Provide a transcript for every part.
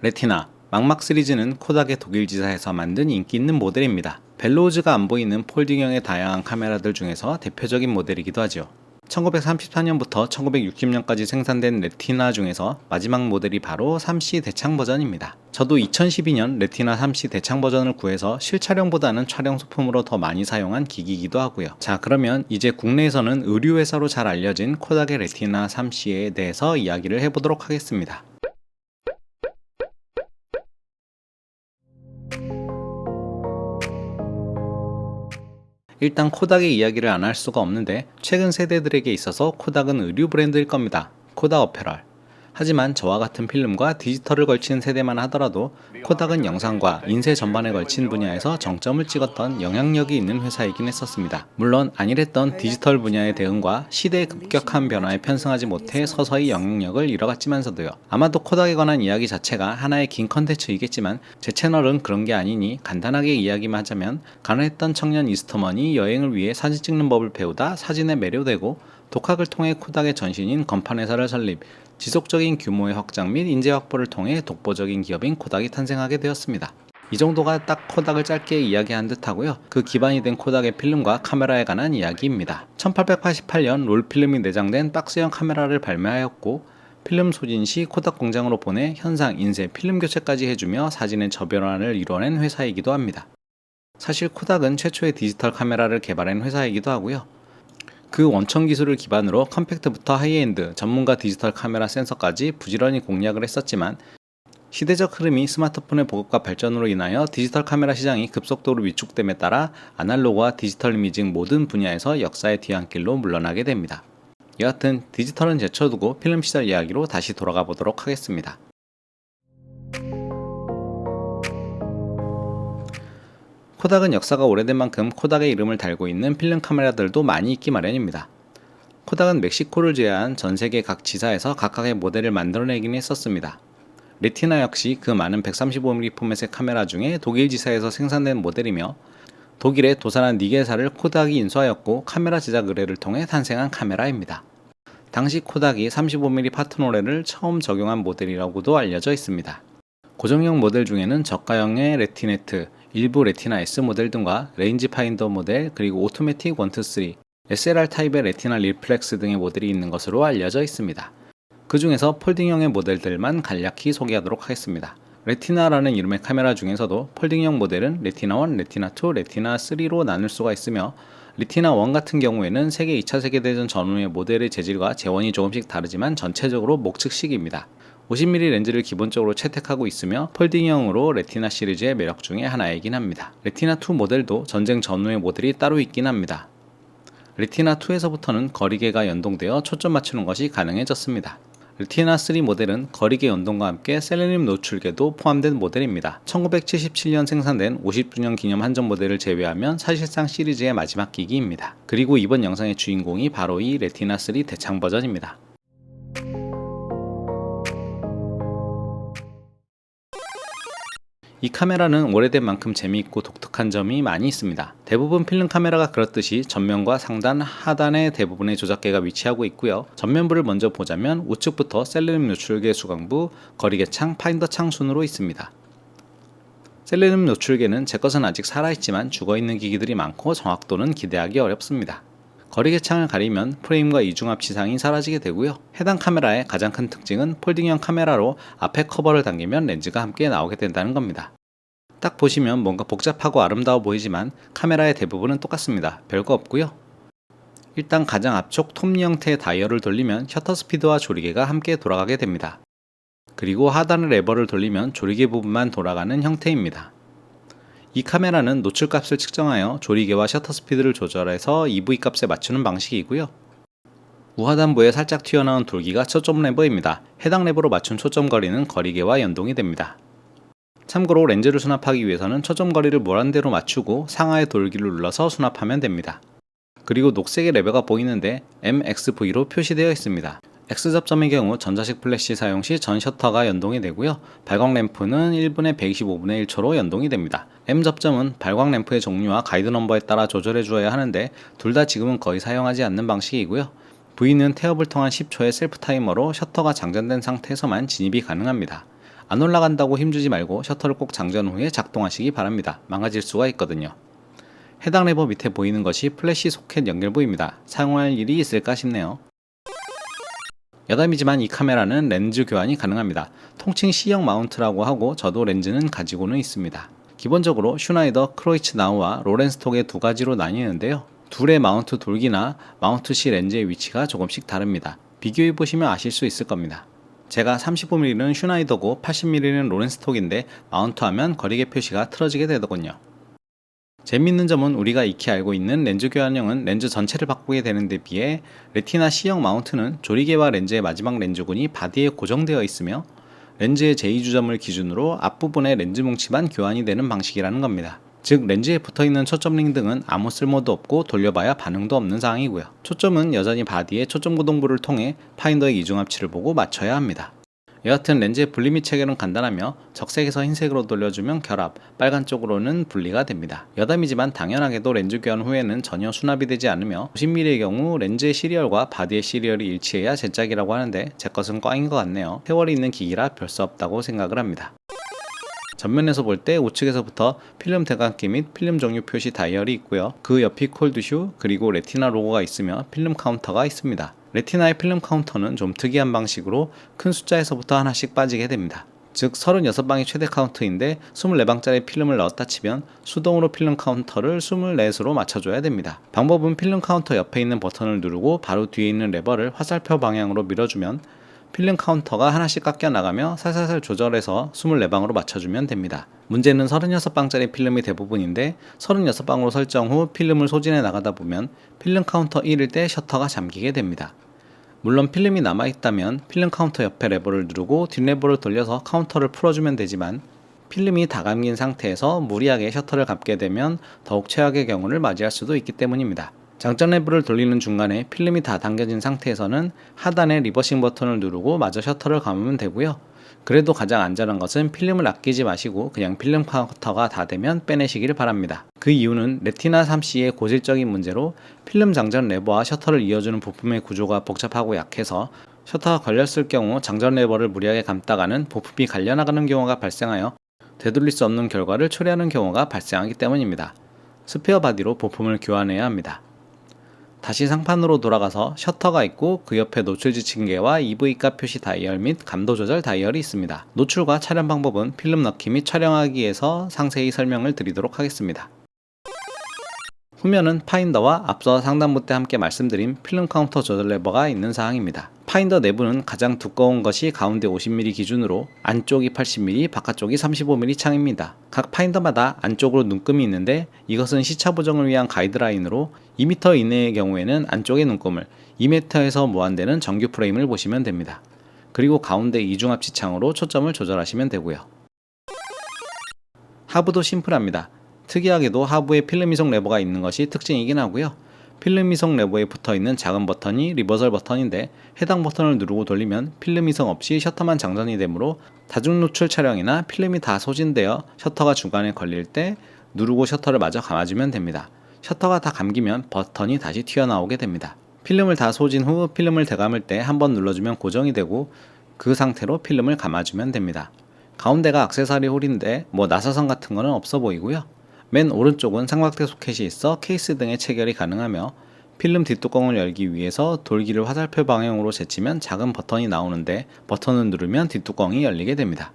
레티나, 막막 시리즈는 코닥의 독일 지사에서 만든 인기 있는 모델입니다. 벨로우즈가 안 보이는 폴딩형의 다양한 카메라들 중에서 대표적인 모델이기도 하죠. 1934년부터 1960년까지 생산된 레티나 중에서 마지막 모델이 바로 3C 대창 버전입니다. 저도 2012년 레티나 3C 대창 버전을 구해서 실촬영보다는 촬영 소품으로 더 많이 사용한 기기이기도 하고요. 자, 그러면 이제 국내에서는 의류회사로 잘 알려진 코닥의 레티나 3C에 대해서 이야기를 해보도록 하겠습니다. 일단 코닥의 이야기를 안 할 수가 없는데, 최근 세대들에게 있어서 코닥은 의류 브랜드일 겁니다. 코닥 어페럴. 하지만 저와 같은 필름과 디지털을 걸친 세대만 하더라도 코닥은 영상과 인쇄 전반에 걸친 분야에서 정점을 찍었던 영향력이 있는 회사이긴 했었습니다. 물론 안일했던 디지털 분야의 대응과 시대의 급격한 변화에 편승하지 못해 서서히 영향력을 잃어갔지만서도요. 아마도 코닥에 관한 이야기 자체가 하나의 긴 컨텐츠이겠지만 제 채널은 그런 게 아니니 간단하게 이야기만 하자면, 가난했던 청년 이스터먼이 여행을 위해 사진 찍는 법을 배우다 사진에 매료되고 독학을 통해 코닥의 전신인 건판회사를 설립, 지속적인 규모의 확장 및 인재 확보를 통해 독보적인 기업인 코닥이 탄생하게 되었습니다. 이 정도가 딱 코닥을 짧게 이야기한 듯하고요. 그 기반이 된 코닥의 필름과 카메라에 관한 이야기입니다. 1888년 롤필름이 내장된 박스형 카메라를 발매하였고, 필름 소진 시 코닥 공장으로 보내 현상, 인쇄, 필름 교체까지 해주며 사진의 저변환을 이뤄낸 회사이기도 합니다. 사실 코닥은 최초의 디지털 카메라를 개발한 회사이기도 하고요. 그 원천 기술을 기반으로 컴팩트부터 하이엔드, 전문가 디지털 카메라 센서까지 부지런히 공략을 했었지만, 시대적 흐름이 스마트폰의 보급과 발전으로 인하여 디지털 카메라 시장이 급속도로 위축됨에 따라 아날로그와 디지털 이미징 모든 분야에서 역사의 뒤안길로 물러나게 됩니다. 여하튼 디지털은 제쳐두고 필름 시절 이야기로 다시 돌아가 보도록 하겠습니다. 코닥은 역사가 오래된 만큼 코닥의 이름을 달고 있는 필름 카메라들도 많이 있기 마련입니다. 코닥은 멕시코를 제외한 전 세계 각 지사에서 각각의 모델을 만들어내긴 했었습니다. 레티나 역시 그 많은 135mm 포맷의 카메라 중에 독일 지사에서 생산된 모델이며, 독일의 도산한 니게사를 코닥이 인수하였고 카메라 제작 의뢰를 통해 탄생한 카메라입니다. 당시 코닥이 35mm 파트노레를 처음 적용한 모델이라고도 알려져 있습니다. 고정형 모델 중에는 저가형의 레티네트, 일부 레티나 S 모델 등과 레인지 파인더 모델, 그리고 오토매틱 1, 2, 3, SLR 타입의 레티나 리플렉스 등의 모델이 있는 것으로 알려져 있습니다. 그 중에서 폴딩형의 모델들만 간략히 소개하도록 하겠습니다. 레티나라는 이름의 카메라 중에서도 폴딩형 모델은 레티나 1, 레티나 2, 레티나 3로 나눌 수가 있으며, 레티나 1 같은 경우에는 세계 2차 세계대전 전후의 모델의 재질과 재원이 조금씩 다르지만 전체적으로 목측식입니다. 50mm 렌즈를 기본적으로 채택하고 있으며 폴딩형으로 레티나 시리즈의 매력 중에 하나이긴 합니다. 레티나 2 모델도 전쟁 전후의 모델이 따로 있긴 합니다. 레티나 2에서부터는 거리계가 연동되어 초점 맞추는 것이 가능해졌습니다. 레티나 3 모델은 거리계 연동과 함께 셀레늄 노출계도 포함된 모델입니다. 1977년 생산된 50주년 기념 한정 모델을 제외하면 사실상 시리즈의 마지막 기기입니다. 그리고 이번 영상의 주인공이 바로 이 레티나 3 대창 버전입니다. 이 카메라는 오래된 만큼 재미있고 독특한 점이 많이 있습니다. 대부분 필름 카메라가 그렇듯이 전면과 상단, 하단에 대부분의 조작계가 위치하고 있고요. 전면부를 먼저 보자면 우측부터 셀레늄 노출계 수광부, 거리계 창, 파인더 창 순으로 있습니다. 셀레늄 노출계는 제 것은 아직 살아있지만 죽어있는 기기들이 많고 정확도는 기대하기 어렵습니다. 거리계 창을 가리면 프레임과 이중압 지상이 사라지게 되고요. 해당 카메라의 가장 큰 특징은 폴딩형 카메라로 앞에 커버를 당기면 렌즈가 함께 나오게 된다는 겁니다. 딱 보시면 뭔가 복잡하고 아름다워 보이지만 카메라의 대부분은 똑같습니다. 별거 없고요. 일단 가장 앞쪽 톱니 형태의 다이얼을 돌리면 셔터 스피드와 조리개가 함께 돌아가게 됩니다. 그리고 하단의 레버를 돌리면 조리개 부분만 돌아가는 형태입니다. 이 카메라는 노출값을 측정하여 조리개와 셔터 스피드를 조절해서 EV 값에 맞추는 방식이고요. 우하단부에 살짝 튀어나온 돌기가 초점 레버입니다. 해당 레버로 맞춘 초점 거리는 거리계와 연동이 됩니다. 참고로 렌즈를 수납하기 위해서는 초점 거리를 무한대로 맞추고 상하의 돌기를 눌러서 수납하면 됩니다. 그리고 녹색의 레버가 보이는데 MXV로 표시되어 있습니다. X접점의 경우 전자식 플래시 사용 시 전 셔터가 연동이 되고요. 발광 램프는 1분에 125분의 1초로 연동이 됩니다. M접점은 발광 램프의 종류와 가이드 넘버에 따라 조절해 주어야 하는데 둘 다 지금은 거의 사용하지 않는 방식이고요. V는 태엽을 통한 10초의 셀프 타이머로 셔터가 장전된 상태에서만 진입이 가능합니다. 안 올라간다고 힘주지 말고 셔터를 꼭 장전 후에 작동하시기 바랍니다. 망가질 수가 있거든요. 해당 레버 밑에 보이는 것이 플래시 소켓 연결부입니다. 사용할 일이 있을까 싶네요. 여담이지만 이 카메라는 렌즈 교환이 가능합니다. 통칭 C형 마운트라고 하고 저도 렌즈는 가지고는 있습니다. 기본적으로 슈나이더 크로이츠나우와 로렌스톡의 두 가지로 나뉘는데요. 둘의 마운트 돌기나 마운트 C 렌즈의 위치가 조금씩 다릅니다. 비교해보시면 아실 수 있을 겁니다. 제가 35mm는 슈나이더고 80mm는 로렌스톡인데 마운트하면 거리계 표시가 틀어지게 되더군요. 재미있는 점은 우리가 익히 알고 있는 렌즈 교환형은 렌즈 전체를 바꾸게 되는 데 비해 레티나 C형 마운트는 조리개와 렌즈의 마지막 렌즈군이 바디에 고정되어 있으며 렌즈의 제2주점을 기준으로 앞부분의 렌즈 뭉치만 교환이 되는 방식이라는 겁니다. 즉 렌즈에 붙어있는 초점링 등은 아무 쓸모도 없고 돌려봐야 반응도 없는 상황이고요. 초점은 여전히 바디의 초점 구동부를 통해 파인더의 이중합치를 보고 맞춰야 합니다. 여하튼 렌즈의 분리 및 체결은 간단하며 적색에서 흰색으로 돌려주면 결합, 빨간 쪽으로는 분리가 됩니다. 여담이지만 당연하게도 렌즈 교환 후에는 전혀 수납이 되지 않으며 50mm의 경우 렌즈의 시리얼과 바디의 시리얼이 일치해야 제 짝이라고 하는데 제 것은 꽝인 것 같네요. 세월이 있는 기기라 별 수 없다고 생각을 합니다. 전면에서 볼 때 우측에서부터 필름 대감기 및 필름 종류 표시 다이얼이 있고요. 그 옆이 콜드슈 그리고 레티나 로고가 있으며 필름 카운터가 있습니다. 레티나의 필름 카운터는 좀 특이한 방식으로 큰 숫자에서부터 하나씩 빠지게 됩니다. 즉 36방이 최대 카운트인데 24방짜리 필름을 넣었다 치면 수동으로 필름 카운터를 24수로 맞춰줘야 됩니다. 방법은 필름 카운터 옆에 있는 버튼을 누르고 바로 뒤에 있는 레버를 화살표 방향으로 밀어주면 필름 카운터가 하나씩 깎여 나가며 살살살 조절해서 24방으로 맞춰주면 됩니다. 문제는 36방짜리 필름이 대부분인데 36방으로 설정 후 필름을 소진해 나가다 보면 필름 카운터 1일 때 셔터가 잠기게 됩니다. 물론 필름이 남아있다면 필름 카운터 옆에 레버를 누르고 뒷레버를 돌려서 카운터를 풀어주면 되지만 필름이 다 감긴 상태에서 무리하게 셔터를 감게 되면 더욱 최악의 경우를 맞이할 수도 있기 때문입니다. 장전 레버를 돌리는 중간에 필름이 다 당겨진 상태에서는 하단의 리버싱 버튼을 누르고 마저 셔터를 감으면 되고요. 그래도 가장 안전한 것은 필름을 아끼지 마시고 그냥 필름 카운터가 다 되면 빼내시길 바랍니다. 그 이유는 레티나 3C의 고질적인 문제로 필름 장전 레버와 셔터를 이어주는 부품의 구조가 복잡하고 약해서 셔터가 걸렸을 경우 장전 레버를 무리하게 감다가는 부품이 갈려나가는 경우가 발생하여 되돌릴 수 없는 결과를 초래하는 경우가 발생하기 때문입니다. 스페어 바디로 부품을 교환해야 합니다. 다시 상판으로 돌아가서 셔터가 있고 그 옆에 노출 지침계와 EV값 표시 다이얼 및 감도 조절 다이얼이 있습니다. 노출과 촬영 방법은 필름 넣기 및 촬영하기에서 상세히 설명을 드리도록 하겠습니다. 후면은 파인더와 앞서 상단부 때 함께 말씀드린 필름 카운터 조절 레버가 있는 사항입니다. 파인더 내부는 가장 두꺼운 것이 가운데 50mm 기준으로 안쪽이 80mm, 바깥쪽이 35mm 창입니다. 각 파인더마다 안쪽으로 눈금이 있는데 이것은 시차 보정을 위한 가이드라인으로 2m 이내의 경우에는 안쪽의 눈금을, 2m에서 무한대는 정규 프레임을 보시면 됩니다. 그리고 가운데 이중합치 창으로 초점을 조절하시면 되고요. 하부도 심플합니다. 특이하게도 하부에 필름 이송 레버가 있는 것이 특징이긴 하고요. 필름 이송 레버에 붙어있는 작은 버튼이 리버설 버튼인데 해당 버튼을 누르고 돌리면 필름 이송 없이 셔터만 장전이 되므로 다중 노출 촬영이나 필름이 다 소진되어 셔터가 중간에 걸릴 때 누르고 셔터를 마저 감아주면 됩니다. 셔터가 다 감기면 버튼이 다시 튀어나오게 됩니다. 필름을 다 소진 후 필름을 되감을 때 한번 눌러주면 고정이 되고 그 상태로 필름을 감아주면 됩니다. 가운데가 액세서리 홀인데 나사선 같은 거는 없어 보이고요. 맨 오른쪽은 삼각대 소켓이 있어 케이스 등의 체결이 가능하며 필름 뒷뚜껑을 열기 위해서 돌기를 화살표 방향으로 제치면 작은 버튼이 나오는데 버튼을 누르면 뒷뚜껑이 열리게 됩니다.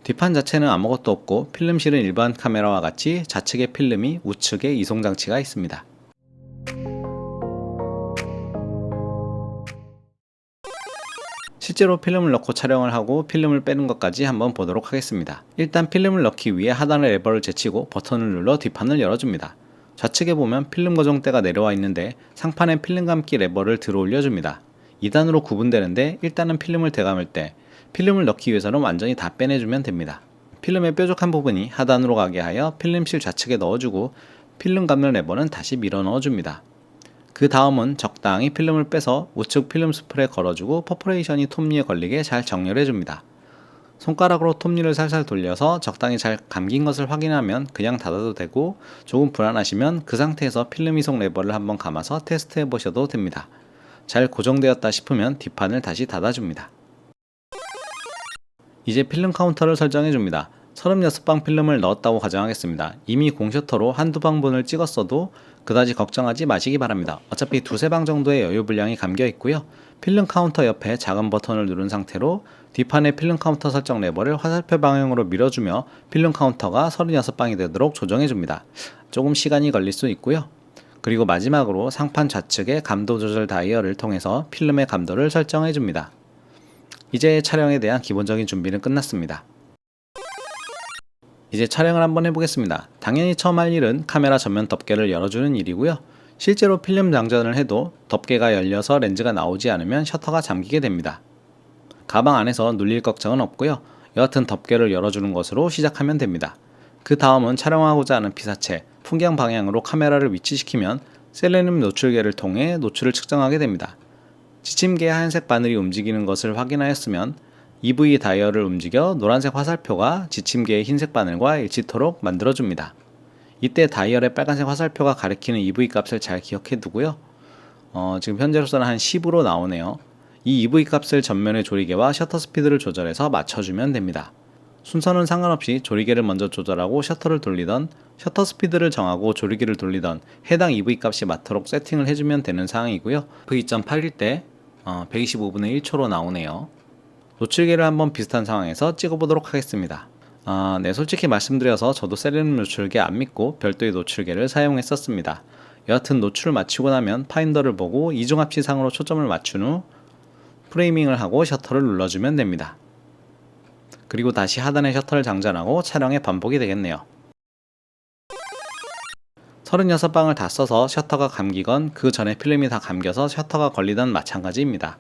뒷판 자체는 아무것도 없고 필름실은 일반 카메라와 같이 좌측에 필름이 우측에 이송장치가 있습니다. 실제로 필름을 넣고 촬영을 하고 필름을 빼는 것까지 한번 보도록 하겠습니다. 일단 필름을 넣기 위해 하단의 레버를 제치고 버튼을 눌러 뒷판을 열어줍니다. 좌측에 보면 필름 고정대가 내려와 있는데 상판에 필름 감기 레버를 들어 올려줍니다. 2단으로 구분되는데 1단은 필름을 대감을 때 필름을 넣기 위해서는 완전히 다 빼내주면 됩니다. 필름의 뾰족한 부분이 하단으로 가게 하여 필름실 좌측에 넣어주고 필름 감는 레버는 다시 밀어 넣어줍니다. 그 다음은 적당히 필름을 빼서 우측 필름 스풀에 걸어주고 퍼포레이션이 톱니에 걸리게 잘 정렬해줍니다. 손가락으로 톱니를 살살 돌려서 적당히 잘 감긴 것을 확인하면 그냥 닫아도 되고 조금 불안하시면 그 상태에서 필름 이송 레버를 한번 감아서 테스트해 보셔도 됩니다. 잘 고정되었다 싶으면 뒷판을 다시 닫아줍니다. 이제 필름 카운터를 설정해 줍니다. 36방 필름을 넣었다고 가정하겠습니다. 이미 공셔터로 한두 방분을 찍었어도 그다지 걱정하지 마시기 바랍니다. 어차피 두세 방 정도의 여유 분량이 감겨 있고요. 필름 카운터 옆에 작은 버튼을 누른 상태로 뒷판의 필름 카운터 설정 레버를 화살표 방향으로 밀어주며 필름 카운터가 36방이 되도록 조정해 줍니다. 조금 시간이 걸릴 수 있고요. 그리고 마지막으로 상판 좌측의 감도 조절 다이얼을 통해서 필름의 감도를 설정해 줍니다. 이제 촬영에 대한 기본적인 준비는 끝났습니다. 이제 촬영을 한번 해보겠습니다. 당연히 처음 할 일은 카메라 전면 덮개를 열어주는 일이고요. 실제로 필름 장전을 해도 덮개가 열려서 렌즈가 나오지 않으면 셔터가 잠기게 됩니다. 가방 안에서 눌릴 걱정은 없고요. 여하튼 덮개를 열어주는 것으로 시작하면 됩니다. 그 다음은 촬영하고자 하는 피사체, 풍경 방향으로 카메라를 위치시키면 셀레늄 노출계를 통해 노출을 측정하게 됩니다. 지침계의 하얀색 바늘이 움직이는 것을 확인하였으면 EV 다이얼을 움직여 노란색 화살표가 지침계의 흰색 바늘과 일치토록 만들어줍니다. 이때 다이얼의 빨간색 화살표가 가리키는 EV 값을 잘 기억해 두고요. 지금 현재로서는 한 10으로 나오네요. 이 EV 값을 전면의 조리개와 셔터 스피드를 조절해서 맞춰주면 됩니다. 순서는 상관없이 조리개를 먼저 조절하고 셔터를 돌리던, 셔터 스피드를 정하고 조리개를 돌리던 해당 EV 값이 맞도록 세팅을 해주면 되는 상황이고요. V2.8일 때 125분의 1초로 나오네요. 노출계를 한번 비슷한 상황에서 찍어보도록 하겠습니다. 네, 솔직히 말씀드려서 저도 셀레늄 노출계 안 믿고 별도의 노출계를 사용했었습니다. 여하튼 노출을 마치고 나면 파인더를 보고 이중합치상으로 초점을 맞춘 후 프레이밍을 하고 셔터를 눌러주면 됩니다. 그리고 다시 하단에 셔터를 장전하고 촬영의 반복이 되겠네요. 36방을 다 써서 셔터가 감기건 그 전에 필름이 다 감겨서 셔터가 걸리던 마찬가지입니다.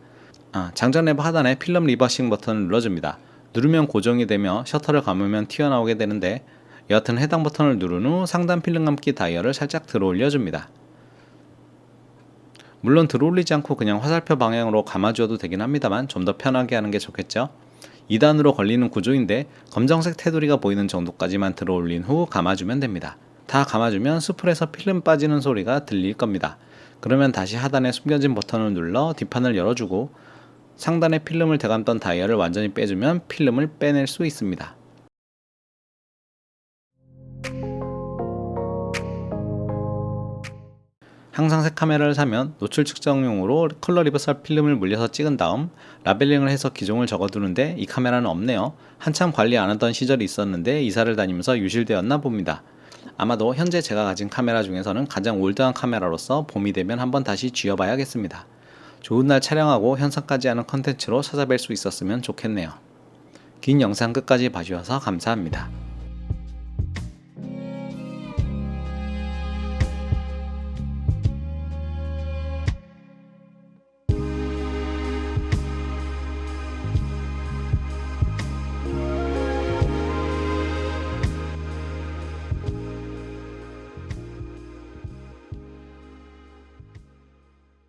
장전 레버 하단에 필름 리버싱 버튼을 눌러줍니다. 누르면 고정이 되며 셔터를 감으면 튀어나오게 되는데 여하튼 해당 버튼을 누른 후 상단 필름 감기 다이얼을 살짝 들어 올려줍니다. 물론 들어 올리지 않고 그냥 화살표 방향으로 감아주어도 되긴 합니다만 좀 더 편하게 하는 게 좋겠죠. 2단으로 걸리는 구조인데 검정색 테두리가 보이는 정도까지만 들어 올린 후 감아주면 됩니다. 다 감아주면 수풀에서 필름 빠지는 소리가 들릴 겁니다. 그러면 다시 하단에 숨겨진 버튼을 눌러 뒷판을 열어주고 상단에 필름을 대감던 다이얼을 완전히 빼주면 필름을 빼낼 수 있습니다. 항상색 카메라를 사면 노출 측정용으로 컬러 리버설 필름을 물려서 찍은 다음 라벨링을 해서 기종을 적어두는데 이 카메라는 없네요. 한참 관리 안 하던 시절이 있었는데 이사를 다니면서 유실되었나 봅니다. 아마도 현재 제가 가진 카메라 중에서는 가장 올드한 카메라로서 봄이 되면 한번 다시 쥐어봐야겠습니다. 좋은 날 촬영하고 현상까지 하는 컨텐츠로 찾아뵐 수 있었으면 좋겠네요. 긴 영상 끝까지 봐주셔서 감사합니다.